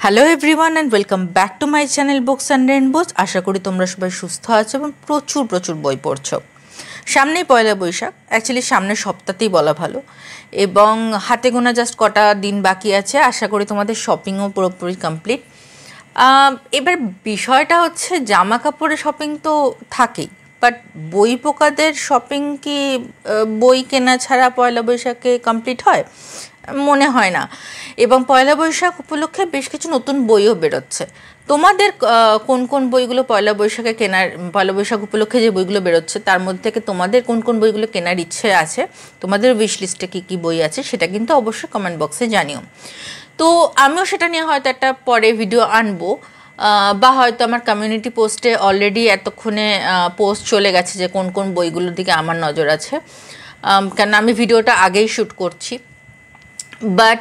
Hello everyone and welcome back to my channel books and rainbows. আশা করি তোমরা সবাই সুস্থ আছো এবং প্রচুর প্রচুর বই পড়ছো। সামনেই পয়লা বৈশাখ, অ্যাকচুয়ালি সামনের সপ্তাহতেই বলা ভালো, এবং হাতে গোনা জাস্ট কটা দিন বাকি আছে। আশা করি তোমাদের শপিংও পুরোপুরি কমপ্লিট। এবার বিষয়টা হচ্ছে জামা কাপড়ের শপিং তো থাকেই, বাট বই পোকাদের শপিং কি বই কেনা ছাড়া পয়লা বৈশাখে কমপ্লিট হয়? মনে হয় না। এবং পয়লা বৈশাখ উপলক্ষে বেশ কিছু নতুন বইও বেরোচ্ছে। তোমাদের কোন কোন বইগুলো পয়লা বৈশাখে কেনার, পয়লা বৈশাখ উপলক্ষে যে বইগুলো বেরোচ্ছে তার মধ্যে থেকে তোমাদের কোন কোন বইগুলো কেনার ইচ্ছে আছে, তোমাদের উইশ লিস্টে কী কী বই আছে সেটা কিন্তু অবশ্যই কমেন্ট বক্সে জানিও। তো আমিও সেটা নিয়ে হয়তো একটা পরে ভিডিও আনবো, বা হয়তো আমার কমিউনিটি পোস্টে অলরেডি এতক্ষণে পোস্ট চলে গেছে যে কোন কোন বইগুলোর দিকে আমার নজর আছে, কারণ আমি ভিডিওটা আগেই শ্যুট করছি। বাট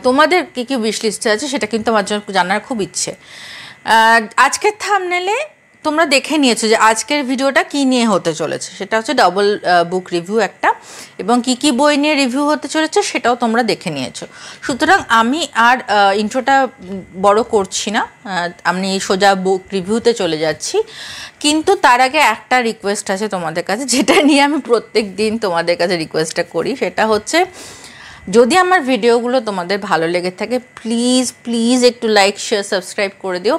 তোমাদের কী কী উইশ লিস্টে আছে সেটা কিন্তু আমার জন্য জানার খুব ইচ্ছে। আজকের থাম্বনেলে তোমরা দেখে নিয়েছো যে আজকের ভিডিওটা কী নিয়ে হতে চলেছে, সেটা হচ্ছে ডাবল বুক রিভিউ একটা, এবং কী কী বই নিয়ে রিভিউ হতে চলেছে সেটাও তোমরা দেখে নিয়েছো। সুতরাং আমি আর ইন্ট্রোটা বড় করছি না, আমি সোজা বুক রিভিউতে চলে যাচ্ছি। কিন্তু তার আগে একটা রিকোয়েস্ট আছে তোমাদের কাছে, যেটা নিয়ে আমি প্রত্যেক দিন তোমাদের কাছে রিকোয়েস্টটা করি। সেটা হচ্ছে, যদি আমার ভিডিওগুলো তোমাদের ভালো লেগে থাকে প্লিজ প্লিজ একটু লাইক শেয়ার সাবস্ক্রাইব করে দিও।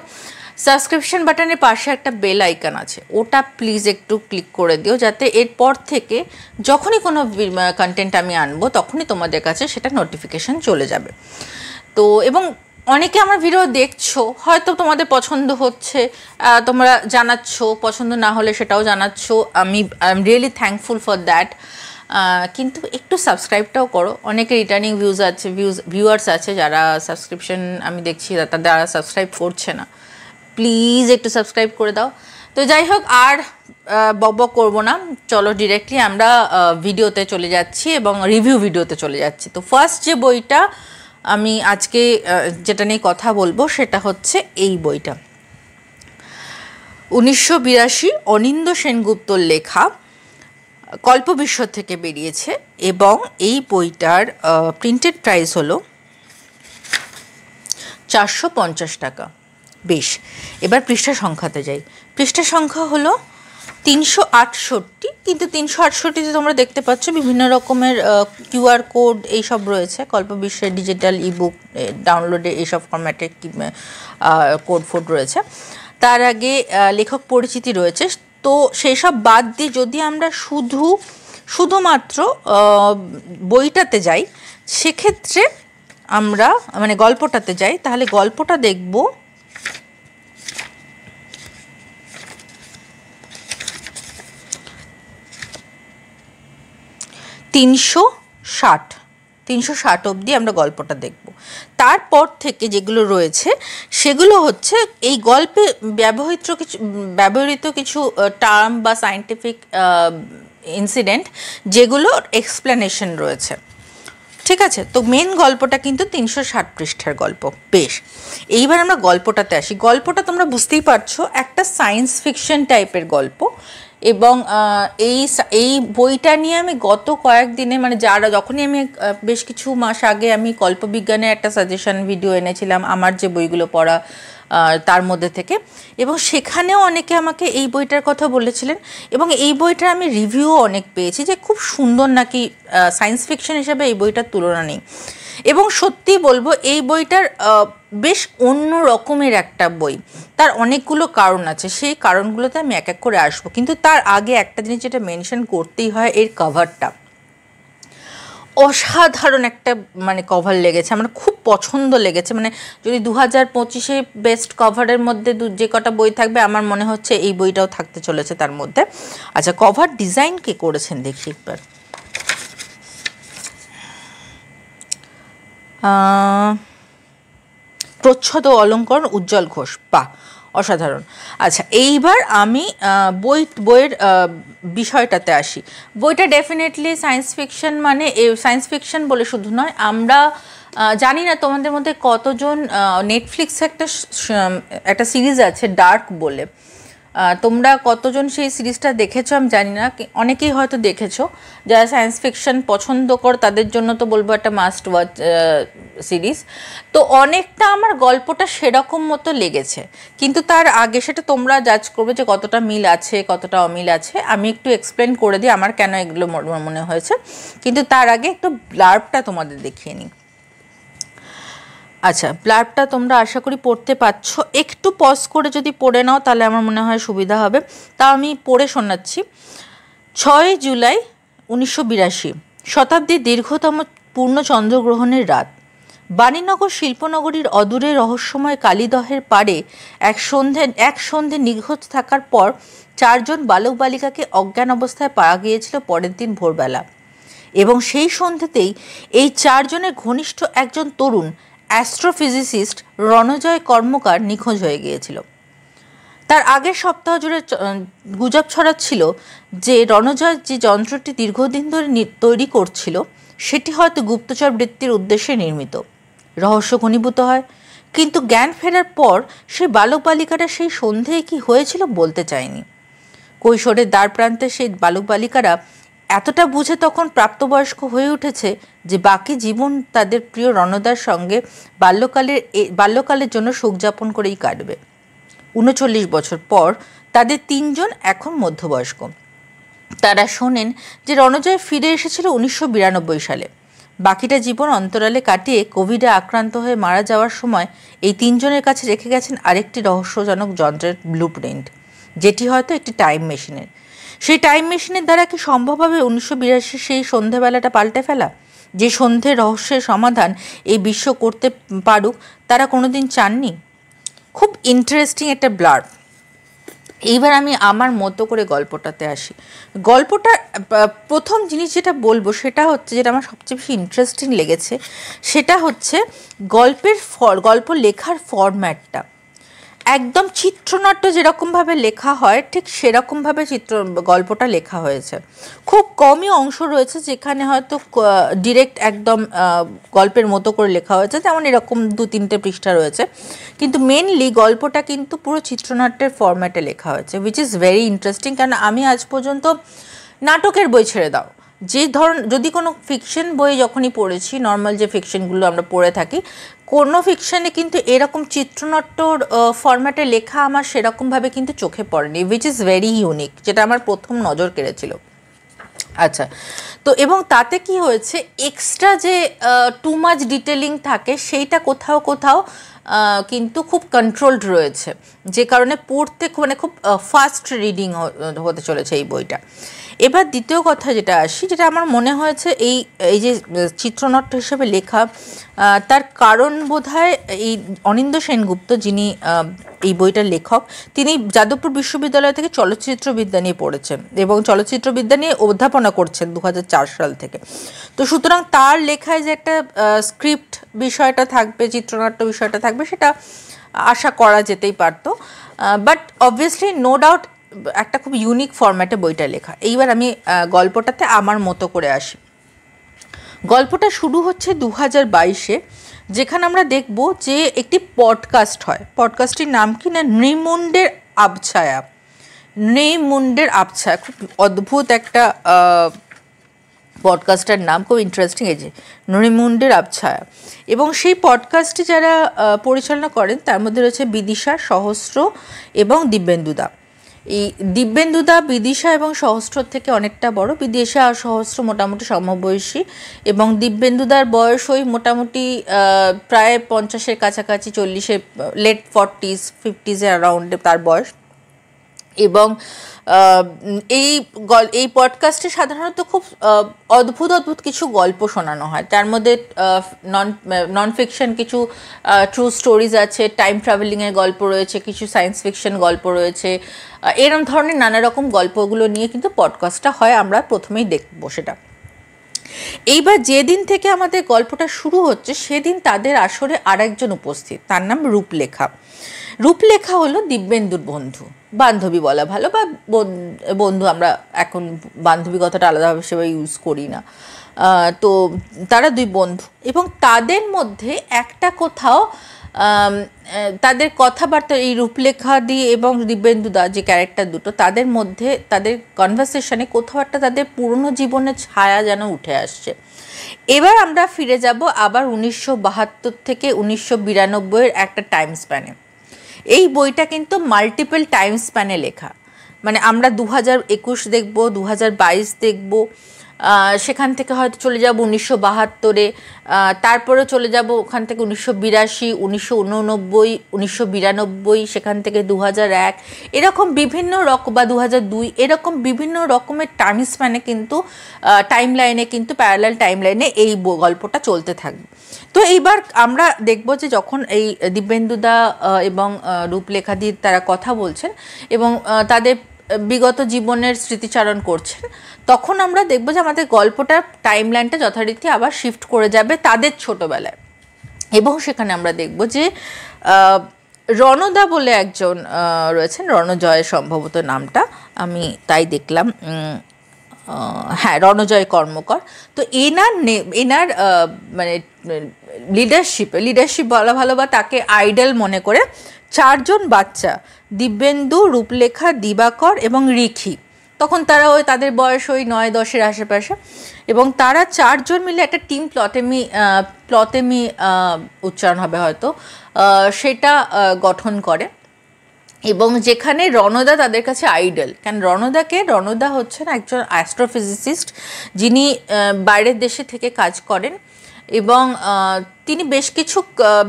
সাবস্ক্রিপশন বাটনের পাশে একটা বেল আইকন আছে, ওটা প্লিজ একটু ক্লিক করে দিও, যাতে এরপর থেকে যখনই কোনো কন্টেন্ট আমি আনবো তখনই তোমাদের কাছে সেটা নোটিফিকেশান চলে যাবে। তো এবং অনেকে আমার ভিডিও দেখছো, হয়তো তোমাদের পছন্দ হচ্ছে, তোমরা জানাচ্ছ, পছন্দ না হলে সেটাও জানাচ্ছ। I am really thankful for that. কিন্তু একটু সাবস্ক্রাইবটাও করো। অনেকে রিটার্নিং ভিউয়ার্স আছে যারা সাবস্ক্রিপশন আমি দেখছি তারা সাবস্ক্রাইব করছে না, প্লিজ একটু সাবস্ক্রাইব করে দাও। তো যাই হোক, আর বকবক করবো না, চলো ডিরেক্টলি আমরা ভিডিওতে চলে যাচ্ছি এবং রিভিউ ভিডিওতে চলে যাচ্ছি। তো ফার্স্ট যে বইটা আমি আজকে যেটা নিয়ে কথা বলবো সেটা হচ্ছে এই বইটা, 1982 অনিন্দ সেনগুপ্তর লেখা, কল্পবিশ্ব থেকে বেরিয়েছে, এবং এই বইটার প্রিন্টেড প্রাইস হলো 450 টাকা। বেশ, এবার পৃষ্ঠা সংখ্যাতে যাই। পৃষ্ঠা সংখ্যা হলো 368, কিন্তু 368তে তোমরা দেখতে পাচ্ছ বিভিন্ন রকমের QR কোড এইসব রয়েছে। কল্পবিশ্বের ডিজিটাল ইবুক ডাউনলোডে এইসব ফরম্যাটে কোড ফোড রয়েছে। তার আগে লেখক পরিচিতি রয়েছে। তো সেই সব বাদ দিয়ে যদি আমরা শুধুমাত্র বইটাতে যাই, সেক্ষেত্রে আমরা মানে গল্পটাতে যাই, তাহলে গল্পটা দেখব 360 অবধি আমরা গল্পটা দেখব। তারপর থেকে যেগুলো রয়েছে সেগুলো হচ্ছে এই গল্পে ব্যবহৃত কিছু টার্ম বা সায়েন্টিফিক ইনসিডেন্ট যেগুলোর এক্সপ্লেনেশন রয়েছে। ঠিক আছে, তো মেন গল্পটা কিন্তু 360 পৃষ্ঠার গল্প। বেশ, এইবার আমরা গল্পটাতে আসি। গল্পটা তোমরা বুঝতেই পারছো একটা সায়েন্স ফিকশন টাইপের গল্প, এবং এই বইটা নিয়ে আমি গত কয়েকদিনে মানে যখনই আমি বেশ কিছু মাস আগে আমি কল্পবিজ্ঞানের একটা সাজেশন ভিডিও এনেছিলাম আমার যে বইগুলো পড়া তার মধ্যে থেকে, এবং সেখানেও অনেকে আমাকে এই বইটার কথা বলেছিলেন, এবং এই বইটার আমি রিভিউও অনেক পেয়েছি যে খুব সুন্দর, নাকি সায়েন্স ফিকশন হিসেবে এই বইটার তুলনা নেই। এবং সত্যি বলবো এই বইটার বেশ অন্য রকমের একটা বই। তার অনেকগুলো কারণ আছে, সেই কারণগুলোতে আমি এক এক করে আসবো। কিন্তু তার আগে একটা জিনিস যেটা মেনশন করতেই হয়, এর কভারটা অসাধারণ একটা মানে কভার লেগেছে, আমার খুব পছন্দ লেগেছে। মানে যদি 2025-এ বেস্ট কভারের মধ্যে যে কটা বই থাকবে, আমার মনে হচ্ছে এই বইটাও থাকতে চলেছে তার মধ্যে। আচ্ছা, কভার ডিজাইন কে করেছেন দেখি একবার। প্রচ্ছদ ও অলঙ্করণ উজ্জ্বল ঘোষ, বাহ অসাধারণ। আচ্ছা, এইবার আমি বইয়ের বিষয়টাতে আসি। বইটা ডেফিনেটলি সায়েন্স ফিকশন, মানে সায়েন্স ফিকশন বলে শুধু নয়, আমরা জানি না তোমাদের মধ্যে কতজন নেটফ্লিক্সে একটা সিরিজ আছে ডার্ক বলে, তোমরা কতজন সেই সিরিজটা দেখেছো আমি জানি না, অনেকেই হয়তো দেখেছো। যারা সায়েন্স ফিকশন পছন্দ কর তাদের জন্য তো বলবো একটা মাস্ট ওয়াচ সিরিজ। তো অনেকটা আমার গল্পটা সেরকম মতো লেগেছে, কিন্তু তার আগে সেটা তোমরা জাজ করবে যে কতটা মিল আছে কতটা অমিল আছে। আমি একটু এক্সপ্লেন করে দিই আমার কেন এগুলো মনে হয়েছে, কিন্তু তার আগে একটু ব্লার্বটা তোমাদের দেখিয়ে নিই। আচ্ছা, ব্লার্বটা তোমরা আশা করি পড়তে পাচ্ছ, একটু পজ করে যদি পড়ে নাও তাহলে আমার মনে হয় সুবিধা হবে। তাও আমি পড়ে শোনাচ্ছি। 6 জুলাই 1982, শতাব্দীর দীর্ঘতম পূর্ণ চন্দ্রগ্রহণের রাত। বাণীনগর শিল্পনগরীর অদূরে রহস্যময় কালীদহের পাড়ে এক সন্ধে নিখোঁজ থাকার পর 4 জন বালক বালিকাকে অজ্ঞান অবস্থায় পাওয়া গিয়েছিল পরের দিন ভোরবেলা, এবং সেই সন্ধ্যেতেই এই 4 জনের ঘনিষ্ঠ একজন তরুণ অ্যাস্ট্রোফিজিসিস্ট রণজয় কর্মকার নিখোঁজ হয়ে গিয়েছিল। তার আগের সপ্তাহ জুড়ে গুজব ছড়াচ্ছিল যে রণজয় যে যন্ত্রটি দীর্ঘদিন ধরে তৈরি করছিল সেটি হয়তো গুপ্তচর বৃত্তির উদ্দেশ্যে নির্মিত। রহস্য ঘনীভূত হয়, কিন্তু জ্ঞান ফেরার পর সেই বালক বালিকারা সেই সন্ধ্যায় কি হয়েছিল বলতে চায়নি। কৈশোরের দ্বার প্রান্তে সেই বালক বালিকারা এতটা বুঝে তখন প্রাপ্তবয়স্ক হয়ে উঠেছে যে বাকি জীবন তাদের প্রিয় রণদার সঙ্গে বাল্যকালের জন্য শোক যাপন করেই কাটবে। 39 বছর পর তাদের 3 জন এখন মধ্যবয়স্ক। তারা শোনেন যে রণজয় ফিরে এসেছিল 1992 সালে। বাকিটা জীবন অন্তরালে কাটিয়ে কোভিডে আক্রান্ত হয়ে মারা যাওয়ার সময় এই 3 জনের কাছে রেখে গেছেন আরেকটি রহস্যজনক যন্ত্রের ব্লুপ্রিন্ট, যেটি হয়তো একটি টাইম মেশিনের। সেই টাইম মেশিনের দ্বারা কি সম্ভব হবে 1982 সেই সন্ধেবেলাটা পাল্টে ফেলা? যে সন্ধ্যের রহস্যের সমাধান এই বিশ্ব করতে পারুক তারা কোনোদিন চাননি। খুব ইন্টারেস্টিং একটা ব্লার্ব। এইবার আমি আমার মতো করে গল্পটাতে আসি। গল্পটা প্রথম জিনিস যেটা বলবো সেটা হচ্ছে, যেটা আমার সবচেয়ে বেশি ইন্টারেস্টিং লেগেছে, সেটা হচ্ছে গল্প লেখার ফরম্যাটটা। একদম চিত্রনাট্য যেরকমভাবে লেখা হয় ঠিক সেরকমভাবে গল্পটা লেখা হয়েছে। খুব কমই অংশ রয়েছে যেখানে হয়তো ডিরেক্ট একদম গল্পের মতো করে লেখা হয়েছে, যেমন এরকম 2-3টে পৃষ্ঠা রয়েছে, কিন্তু মেনলি গল্পটা কিন্তু পুরো চিত্রনাট্যের ফরম্যাটে লেখা হয়েছে, উইচ ইজ ভেরি ইন্টারেস্টিং। কারণ আমি আজ পর্যন্ত নাটকের বই ছেড়ে দাও, যে যদি কোনো ফিকশন বই যখনই পড়েছি, নর্মাল যে ফিকশনগুলো আমরা পড়ে থাকি, কোনো ফিকশনে কিন্তু এরকম চিত্রনাট্যর ফরম্যাটে লেখা আমার সেরকমভাবে কিন্তু চোখে পড়েনি, উইচ ইজ ভেরি ইউনিক, যেটা আমার প্রথম নজর কেড়েছিল। আচ্ছা, তো এবং তাতে কি হয়েছে, এক্সট্রা যে টু মাচ ডিটেলিং থাকে সেইটা কোথাও কোথাও কিন্তু খুব কন্ট্রোলড রয়েছে, যে কারণে পড়তে খুব ফাস্ট রিডিং হতে চলেছে এই বইটা। এবার দ্বিতীয় কথা যেটা আসি, যেটা আমার মনে হয়েছে এই যে চিত্রনাট্য হিসেবে লেখা, তার কারণ বোধহয় এই অনিন্দ সেনগুপ্ত, যিনি এই বইটার লেখক, তিনি যাদবপুর বিশ্ববিদ্যালয় থেকে চলচ্চিত্রবিদ্যা নিয়ে পড়েছেন এবং চলচ্চিত্রবিদ্যা নিয়ে অধ্যাপনা করছেন 2004 সাল থেকে। তো সুতরাং তার লেখায় যে একটা স্ক্রিপ্ট বিষয়টা থাকবে, চিত্রনাট্য বিষয়টা থাকবে, সেটা আশা করা যেতেই পারতো। বাট অবভিয়াসলি নো ডাউট একটা খুব ইউনিক ফরম্যাটে বইটা লেখা। এইবার আমি গল্পটাতে আমার মতো করে আসি। গল্পটা শুরু হচ্ছে 2022-এ, যেখানে আমরা দেখব যে একটি পডকাস্ট হয়। পডকাস্টটির নাম কি না, নৃমুণ্ডের আবছায়া। নৃমুণ্ডের আবছায়া, খুব অদ্ভুত একটা পডকাস্টের নাম, খুব ইন্টারেস্টিং, এই যে নৃমুণ্ডের আবছায়া। এবং সেই পডকাস্টটি যারা পরিচালনা করেন তার মধ্যে রয়েছে বিদিশা, সহস্র এবং দিব্যেন্দুদা। এই দিব্যেন্দুদা বিদিশা এবং সহস্রর থেকে অনেকটা বড়। বিদিশা আর সহস্র মোটামুটি সমবয়সী, এবং দিব্যেন্দুদার বয়স ওই মোটামুটি প্রায় 50-এর কাছাকাছি, 40-এর লেট 40s 50s-এর অ্যারাউন্ডে তার বয়স। এবং এই পডকাস্টে সাধারণত খুব অদ্ভুত কিছু গল্প শোনানো হয়। তার মধ্যে নন ফিকশন কিছু ট্রু স্টোরিজ আছে, টাইম ট্রাভেলিংয়ের গল্প রয়েছে, কিছু সায়েন্স ফিকশন গল্প রয়েছে, এরকম ধরনের নানা রকম গল্পগুলো নিয়ে কিন্তু পডকাস্টটা হয়। আমরা প্রথমেই দেখব সেটা। এইবার যেদিন থেকে আমাদের গল্পটা শুরু হচ্ছে সেদিন তাদের আসরে আরেকজন উপস্থিত, তার নাম রূপলেখা। রূপলেখা হলো দিব্যেন্দুর বন্ধু, বান্ধবী বলা ভালো, বা বন্ধু, আমরা এখন বান্ধবী কথাটা আলাদাভাবে সেভাবে ইউজ করি না। তো তারা দুই বন্ধু, এবং তাদের মধ্যে একটা কোথাও তাদের কথাবার্তা এই রূপলেখাদি এবং দিব্যেন্দুদা যে ক্যারেক্টার দুটো তাদের মধ্যে তাদের কনভারসেশনে কোথাও একটা তাদের পুরনো জীবনের ছায়া যেন উঠে আসছে। এবার আমরা ফিরে যাব আবার 1972 থেকে 1992-এর একটা টাইম স্প্যানে। এই বইটা কিন্তু মাল্টিপল টাইম স্প্যানে লেখা, মানে আমরা 2021 দেখব, 2022 দেখব, সেখান থেকে হয়তো চলে যাব 1972-এ, তারপরে চলে যাব ওখান থেকে 1982, 1989, 1992, সেখান থেকে 2001, এরকম বিভিন্ন রকম, বা 2002, এরকম বিভিন্ন রকমের টাইম স্প্যানে কিন্তু টাইম লাইনে কিন্তু প্যারালাল টাইম লাইনে এই গল্পটা চলতে থাকবে। তো এইবার আমরা দেখব যে যখন এই দিব্যেন্দুদা এবং রূপলেখাদির তারা কথা বলছেন এবং তাদের বিগত জীবনের স্মৃতিচারণ করছেন, তখন আমরা দেখব যে আমাদের গল্পটা টাইম লাইনটা যথারীতি আবার শিফট করে যাবে তাদের ছোটোবেলায়। এবং সেখানে আমরা দেখব যে রণদা বলে একজন রয়েছেন, রণজয় সম্ভবত নামটা, আমি তাই দেখলাম, হ্যাঁ রণজয় কর্মকর। তো এনার মানে লিডারশিপ বলা ভালো, বা তাকে আইডল মনে করে 4জন বাচ্চা, দিব্যেন্দু, রূপলেখা, দিবাকর এবং রিখি, তখন তারা ওই তাদের বয়স ওই 9-10-এর আশেপাশে, এবং তারা 4জন মিলে একটা টিম প্লতেমি উচ্চারণ হবে হয়তো, সেটা গঠন করে। এবং যেখানে রণদা তাদের কাছে আইডল, কারণ রণদা হচ্ছেন একজন অ্যাস্ট্রোফিজিসিস্ট, যিনি বাইরের দেশে থেকে কাজ করেন এবং তিনি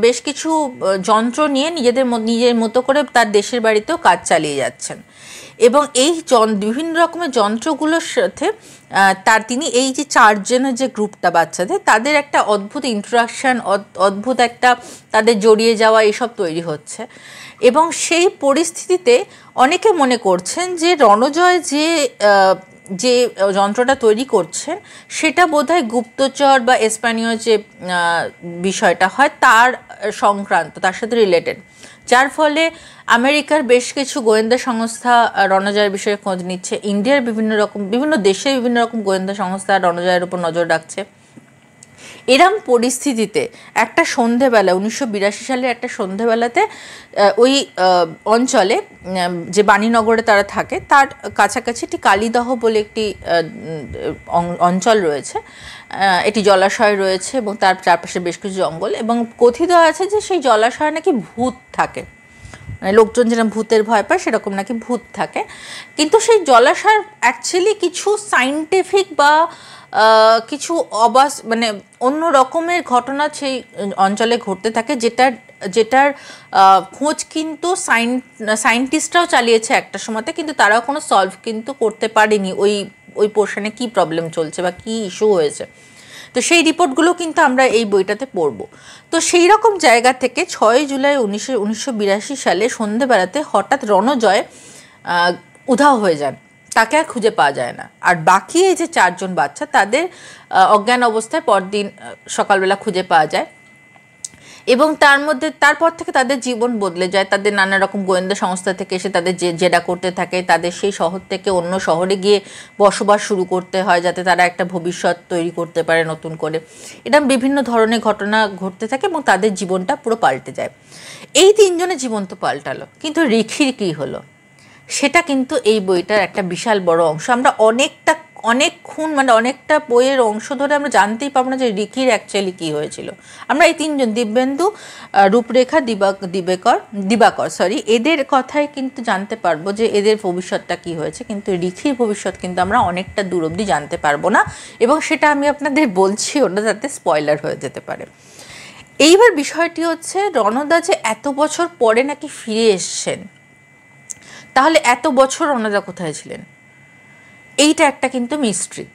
বেশ কিছু যন্ত্র নিয়ে নিজের মতো করে তার দেশের বাড়িতেও কাজ চালিয়ে যাচ্ছেন। এবং এই বিভিন্ন রকমের যন্ত্রগুলোর সাথে তিনি এই যে 4জনের যে গ্রুপটা বাচ্চাদের, তাদের একটা অদ্ভুত ইন্টারাকশান, অদ্ভুত একটা তাদের জড়িয়ে যাওয়া এসব তৈরি হচ্ছে। এবং সেই পরিস্থিতিতে অনেকে মনে করছেন যে রণজয় যে যন্ত্রটা তৈরি করছেন সেটা বোধহয় গুপ্তচর বা স্প্যানীয় যে বিষয়টা হয় তার সংক্রান্ত, তার সাথে রিলেটেড, যার ফলে আমেরিকার বেশ কিছু গোয়েন্দা সংস্থা রণজয়ের বিষয়ে খোঁজ নিচ্ছে, ইন্ডিয়ার বিভিন্ন দেশের বিভিন্ন রকম গোয়েন্দা সংস্থা রণজয়ের উপর নজর রাখছে। এরম পরিস্থিতিতে একটা সন্ধেবেলা 1982 সালের একটা সন্ধেবেলাতে ওই অঞ্চলে, যে বাণীনগরে তারা থাকে তার কাছাকাছি একটি কালীদহ বলে একটি অঞ্চল রয়েছে, এটি জলাশয় রয়েছে এবং তার চারপাশে বেশ কিছু জঙ্গল, এবং কথিত আছে যে সেই জলাশয়ে নাকি ভূত থাকে, মানে লোকজন যেরকম ভূতের ভয় পায় সেরকম নাকি ভূত থাকে। কিন্তু সেই জলাশয়ের অ্যাকচুয়ালি কিছু সাইন্টিফিক বা কিছু মানে অন্য রকমের ঘটনা সেই অঞ্চলে ঘটতে থাকে, যেটার খোঁজ কিন্তু সায়েন্টিস্টরাও চালিয়েছে একটা সময়তে, কিন্তু তারাও কোনো সলভ কিন্তু করতে পারেনি ওই পোর্শনে কী প্রবলেম চলছে বা কী ইস্যু হয়েছে। তো সেই রিপোর্টগুলো কিন্তু আমরা এই বইটাতে পড়ব। তো সেই রকম জায়গা থেকে 6 জুলাই 1982 সালে সন্ধেবেলাতে হঠাৎ রণজয় উধাও হয়ে যান, তাকে আর খুঁজে পাওয়া যায় না। আর বাকি এই যে 4জন বাচ্চা, তাদের অজ্ঞান অবস্থায় পরদিন সকালবেলা খুঁজে পাওয়া যায়, এবং তারপর থেকে তাদের জীবন বদলে যায়। তাদের নানা রকম গোয়েন্দা সংস্থা থেকে এসে তাদের জেরা করতে থাকে, তাদের সেই শহর থেকে অন্য শহরে গিয়ে বসবাস শুরু করতে হয় যাতে তারা একটা ভবিষ্যৎ তৈরি করতে পারে নতুন করে। এটা বিভিন্ন ধরনের ঘটনা ঘটতে থাকে এবং তাদের জীবনটা পুরো পাল্টে যায়। এই 3জনের জীবন তো পাল্টালো, কিন্তু রিখির কী হলো সেটা কিন্তু এই বইটার একটা বিশাল বড় অংশ। আমরা অনেকক্ষণ মানে অনেকটা বইয়ের অংশ ধরে আমরা জানতেই পারবো না যে রিখির অ্যাকচুয়ালি কী হয়েছিল। আমরা এই 3জন, দিব্যেন্দু, রূপরেখা, দিবাকর এদের কথাই কিন্তু জানতে পারবো যে এদের ভবিষ্যৎটা কী হয়েছে, কিন্তু রিখির ভবিষ্যৎ কিন্তু আমরা অনেকটা দূর অবধি জানতে পারবো না, এবং সেটা আমি আপনাদের বলছি ওটা যাতে স্পয়লার হয়ে যেতে পারে। এইবার বিষয়টি হচ্ছে রণদা যে এত বছর পরে নাকি ফিরে এসছেন, তাহলে এত বছর রণদা কোথায় ছিলেন, এইটা একটা কিন্তু মিস্ট্রি।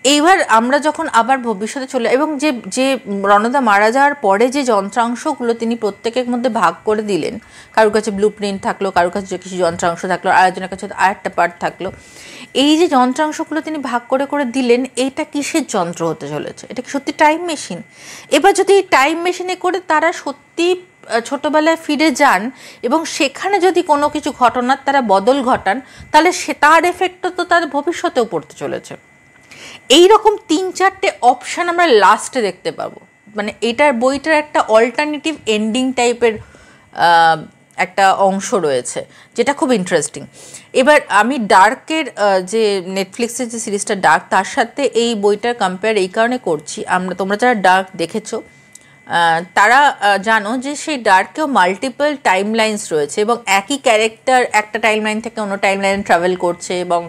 এইবার আমরা যখন আবার ভবিষ্যতে চলে, এবং যে রণদা মারা যাওয়ার পরে যে যন্ত্রাংশগুলো তিনি প্রত্যেকের মধ্যে ভাগ করে দিলেন, কারোর কাছে ব্লু প্রিন্ট থাকলো, কারোর কাছে কিছু যন্ত্রাংশ থাকলো, আরেকজনের কাছে আরেকটা পার্ট থাকলো, এই যে যন্ত্রাংশগুলো তিনি ভাগ করে করে দিলেন, এইটা কিসের যন্ত্র হতে চলেছে? এটা কি সত্যি টাইম মেশিন? এবার যদি এই টাইম মেশিনে করে তারা সত্যি ছোটোবেলায় ফিরে যান এবং সেখানে যদি কোনো কিছু ঘটনার তারা বদল ঘটান, তাহলে তার এফেক্টও তো তার ভবিষ্যতেও পড়তে চলেছে। এই রকম 3-4টে অপশান আমরা লাস্টে দেখতে পাবো মানে এটার বইটার একটা অল্টারনেটিভ এন্ডিং টাইপের একটা অংশ রয়েছে, যেটা খুব ইন্টারেস্টিং। এবার আমি ডার্কের যে নেটফ্লিক্সের যে সিরিজটা ডার্ক, তার সাথে এই বইটার কম্পেয়ার এই কারণে করছি, তোমরা যারা ডার্ক দেখেছো তারা জানো যে সেই ডার্কেও মাল্টিপল টাইম লাইন্স রয়েছে এবং একই ক্যারেক্টার একটা টাইম লাইন থেকে অন্য টাইম লাইনে ট্রাভেল করছে এবং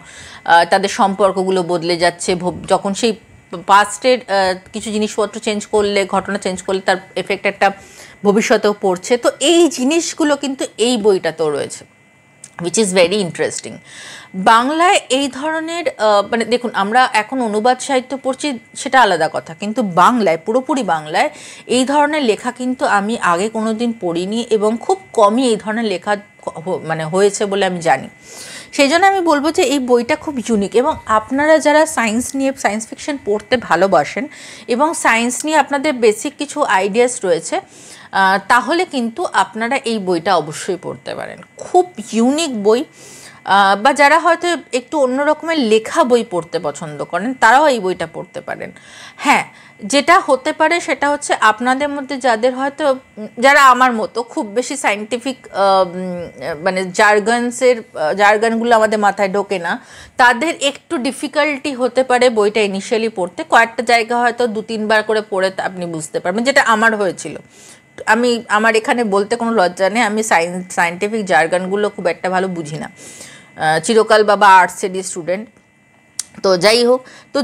তাদের সম্পর্কগুলো বদলে যাচ্ছে। যখন সেই পাস্টের কিছু জিনিসপত্র চেঞ্জ করলে, ঘটনা চেঞ্জ করলে তার এফেক্ট একটা ভবিষ্যতেও পড়ছে। তো এই জিনিসগুলো কিন্তু এই বইটাতেও রয়েছে, উইচ ইজ ভেরি ইন্টারেস্টিং। বাংলায় এই ধরনের মানে দেখুন, আমরা এখন অনুবাদ সাহিত্য পড়ছি সেটা আলাদা কথা, কিন্তু বাংলায়, পুরোপুরি বাংলায় এই ধরনের লেখা কিন্তু আমি আগে কোনো দিন পড়িনি এবং খুব কমই এই ধরনের লেখা মানে হয়েছে বলে আমি জানি। সেই জন্য আমি বলবো যে এই বইটা খুব ইউনিক, এবং আপনারা যারা সায়েন্স নিয়ে, সায়েন্স ফিকশন পড়তে ভালোবাসেন এবং সায়েন্স নিয়ে আপনাদের বেসিক কিছু আইডিয়াস রয়েছে, তাহলে কিন্তু আপনারা এই বইটা অবশ্যই পড়তে পারেন। খুব ইউনিক বই। বা যারা হয়তো একটু অন্য রকমের লেখা বই পড়তে পছন্দ করেন তারাও এই বইটা পড়তে পারেন। হ্যাঁ, যেটা হতে পারে সেটা হচ্ছে আপনাদের মধ্যে যাদের হয়তো, যারা আমার মতো খুব বেশি সায়েন্টিফিক মানে জার্গনগুলো আমাদের মাথায় ঢোকে না, তাদের একটু ডিফিকাল্টি হতে পারে বইটা ইনিশিয়ালি পড়তে। কয়েকটা জায়গা হয়তো 2-3 বার করে পড়ে আপনি বুঝতে পারবেন, যেটা আমার হয়েছিল। আমার এখানে বলতে কোনো লজ্জা নেই, আমি সায়েন্টিফিক জার্গনগুলো খুব একটা ভালো বুঝি না, চিরকাল বাবা আর্টসেরই স্টুডেন্ট। তো যাই হোক, তো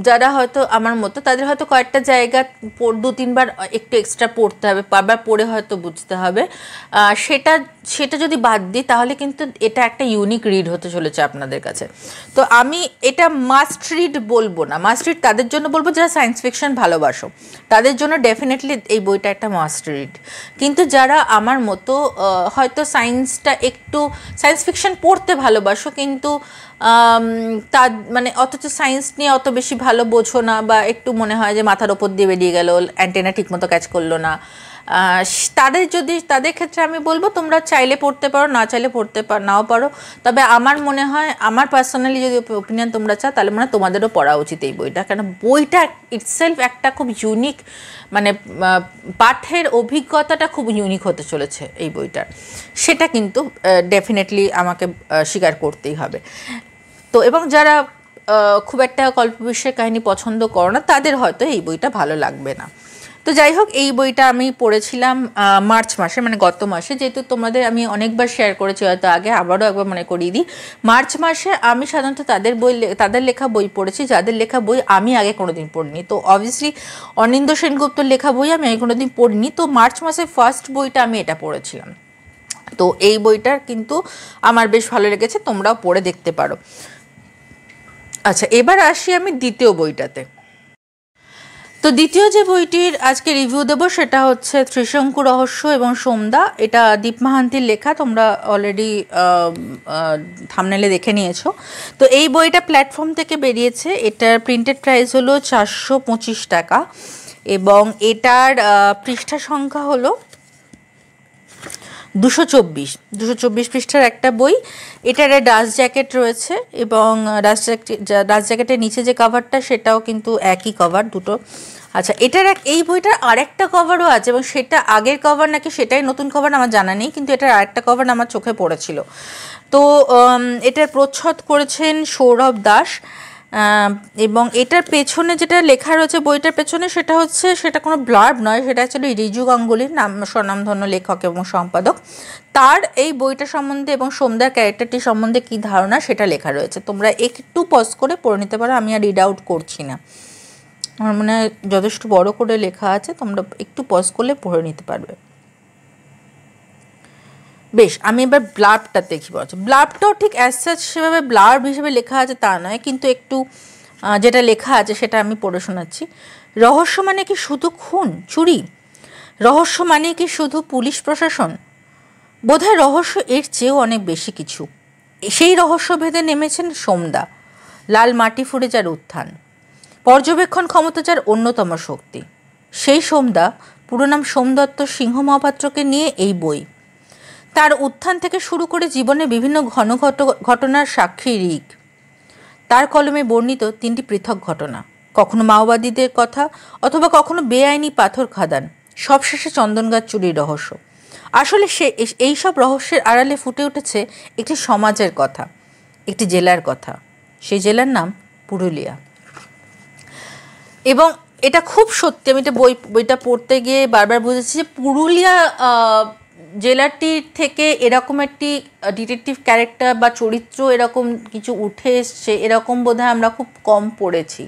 যারা হয়তো আমার মতো, তাদের হয়তো কয়েকটা জায়গা 2-3 বার একটু এক্সট্রা পড়তে হবে, বারবার পড়ে হয়তো বুঝতে হবে। সেটা যদি বাদ দিই তাহলে কিন্তু এটা একটা ইউনিক রিড হতে চলেছে আপনাদের কাছে। তো আমি এটা মাস্ট রিড বলবো না, মাস্ট রিড তাদের জন্য বলবো যারা সায়েন্স ফিকশন ভালোবাসো, তাদের জন্য ডেফিনেটলি এই বইটা একটা মাস্ট রিড। কিন্তু যারা আমার মতো হয়তো সায়েন্স ফিকশন পড়তে ভালোবাসো, কিন্তু তার মানে অথচ সায়েন্স নিয়ে অত বেশি ভালো বোঝো না, বা একটু মনে হয় যে মাথার ওপর দিয়ে বেরিয়ে গেল, অ্যান্টেনা ঠিকমতো ক্যাচ করলো না, তাদের ক্ষেত্রে আমি বলবো তোমরা চাইলে পড়তে পারো, না চাইলে নাও পারো। তবে আমার মনে হয়, আমার পার্সোনালি যদি ওপিনিয়ন তোমরা চাও, তাহলে মনে হয় তোমাদেরও পড়া উচিত এই বইটা, কারণ বইটা ইটসেলফ একটা খুব ইউনিক, মানে পাঠের অভিজ্ঞতাটা খুব ইউনিক হতে চলেছে এই বইটার, সেটা কিন্তু ডেফিনেটলি আমাকে স্বীকার করতেই হবে। তো এবং যারা খুব একটা কল্পবিশ্বের কাহিনী পছন্দ করো না, তাদের হয়তো এই বইটা ভালো লাগবে না। তো যাই হোক, এই বইটা আমি পড়েছিলাম মার্চ মাসে, মানে গত মাসে। যেহেতু তোমাদের আমি অনেকবার শেয়ার করেছি হয়তো আগে, আবারও একবার মনে করিয়ে দিই, মার্চ মাসে আমি সাধারণত তাদের লেখা বই পড়েছি যাদের লেখা বই আমি আগে কোনোদিন পড়িনি। তো অবভিয়াসলি অনিন্দ্য সেনগুপ্তর লেখা বই আমি আগে কোনোদিন পড়িনি। তো মার্চ মাসে ফার্স্ট বইটা আমি এটা পড়েছিলাম। তো এই বইটার কিন্তু আমার বেশ ভালো লেগেছে, তোমরাও পড়ে দেখতে পারো। আচ্ছা, এবার আসি আমি দ্বিতীয় বইটাতে। তো দ্বিতীয় যে বইটির আজকে রিভিউ দেবো সেটা হচ্ছে ত্রিশঙ্কু রহস্য এবং সোমদা। এটা দীপ মাহান্তির লেখা, তোমরা অলরেডি থাম্বনেলে দেখে নিয়েছো। তো এই বইটা প্ল্যাটফর্ম থেকে বেরিয়েছে, এটার প্রিন্টেড প্রাইস হলো 425 টাকা এবং এটার পৃষ্ঠা সংখ্যা হলো 224 পৃষ্ঠার একটা বই। এটার ডাস্ট জ্যাকেট রয়েছে এবং ডাস্ট জ্যাকেটের নিচে যে কভারটা সেটাও কিন্তু একই কভার দুটো। আচ্ছা, এই বইটার আরেকটা কভারও আছে এবং সেটা আগের কভার নাকি সেটাই নতুন কভার আমার জানা নেই, কিন্তু এটার আরেকটা কভার আমার চোখে পড়েছিল। তো এটার প্রচ্ছদ করেছেন সৌরভ দাস এবং এটার পেছনে যেটা লেখা রয়েছে বইটার পেছনে, সেটা কোনো ব্লার্ব নয়, সেটা অ্যাকচুয়ালি রিজু গাঙ্গুলির স্বনামধন্য লেখক এবং সম্পাদক, তার এই বইটা সম্বন্ধে এবং সোমদার ক্যারেক্টারটি সম্বন্ধে কী ধারণা সেটা লেখা রয়েছে। তোমরা একটু পজ করে পড়ে নিতে পারো, আমি আর রিড আউট করছি না, আমার মনে হয় যথেষ্ট বড় করে লেখা আছে, তোমরা একটু পজ করলে পড়ে নিতে পারবে। বেশ, আমি এবার ব্লার্বটা দেখি। বলছি ব্লার্বটাও ঠিক অ্যাজ সাচ সেভাবে ব্লার্ব হিসেবে লেখা আছে তা নয়, কিন্তু একটু যেটা লেখা আছে সেটা আমি পড়ে শোনাচ্ছি। রহস্য মানে কি শুধু খুন চুরি? রহস্য মানে কি শুধু পুলিশ প্রশাসন? বোধহয় রহস্য এর চেয়েও অনেক বেশি কিছু। সেই রহস্য ভেদে নেমেছেন সোমদা, লাল মাটি ফুঁড়ে যার উত্থান, পর্যবেক্ষণ ক্ষমতা যার অন্যতম শক্তি। সেই সোমদা, পুরো নাম সোমদত্ত সিংহ মহাপাত্রকে নিয়ে এই বই। তার উত্থান থেকে শুরু করে জীবনে বিভিন্ন ঘটনার সাক্ষী রিক। তার কলমে বর্ণিত 3টি পৃথক ঘটনা, কখনো মাওবাদীদের কথা, অথবা কখনো বেআইনি পাথর খাদান, সবশেষে চন্দনগাছ চুরির রহস্য। আসলে এই সব রহস্যের আড়ালে ফুটে উঠেছে একটি সমাজের কথা, একটি জেলার কথা। সেই জেলার নাম পুরুলিয়া। এবং এটা খুব সত্যি, আমি এটা বইটা পড়তে গিয়ে বারবার বুঝেছি যে পুরুলিয়া জেলাটির থেকে এরকম একটি ডিটেকটিভ ক্যারেক্টার বা চরিত্র এরকম কিছু উঠে এসছে, এরকম বোধহয় আমরা খুব কম পড়েছি।